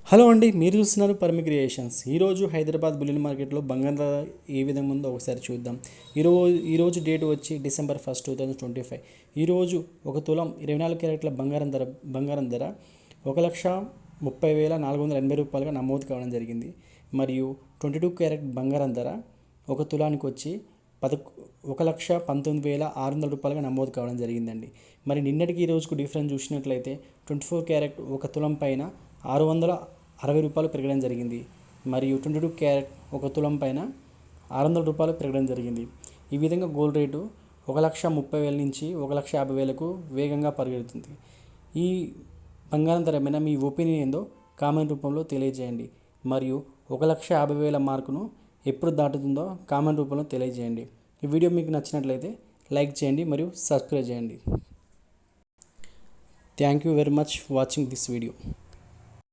Hello అండి, మీరు చూస్తున్నారు పరమి క్రియేషన్స్. ఈరోజు హైదరాబాద్ బులియన్ మార్కెట్లో బంగారం ధర ఏ విధంగా ఉందో ఒకసారి చూద్దాం. ఈరోజు డేట్ వచ్చి December 1, 2025. ఈరోజు ఒక తులం 24 క్యారెట్ల బంగారం ధర 1,30,480 రూపాయలుగా నమోదు కావడం జరిగింది. మరియు 22 క్యారెట్ బంగారం ధర ఒక తులానికి వచ్చి 1,19,600 రూపాయలుగా నమోదు కావడం జరిగిందండి. మరి నిన్నటికి ఈ రోజుకు డిఫరెన్స్ చూసినట్లయితే 24 క్యారెట్ ఒక తులం పైన 660 రూపాయలు పెరగడం జరిగింది. మరియు 22 క్యారెట్ ఒక తులం పైన 600 రూపాయలు పెరగడం జరిగింది. ఈ విధంగా గోల్డ్ రేటు 1,30,000 నుంచి 1,50,000కు వేగంగా పరిగెడుతుంది. ఈ బంగారం ధర మీద మీ ఒపీనియన్ ఏందో కామెంట్ రూపంలో తెలియజేయండి. మరియు 1,50,000 మార్కును ఎప్పుడు దాటుతుందో కామెంట్ రూపంలో తెలియజేయండి. ఈ వీడియో మీకు నచ్చినట్లయితే లైక్ చేయండి మరియు సబ్స్క్రైబ్ చేయండి. Thank you very much watching this video.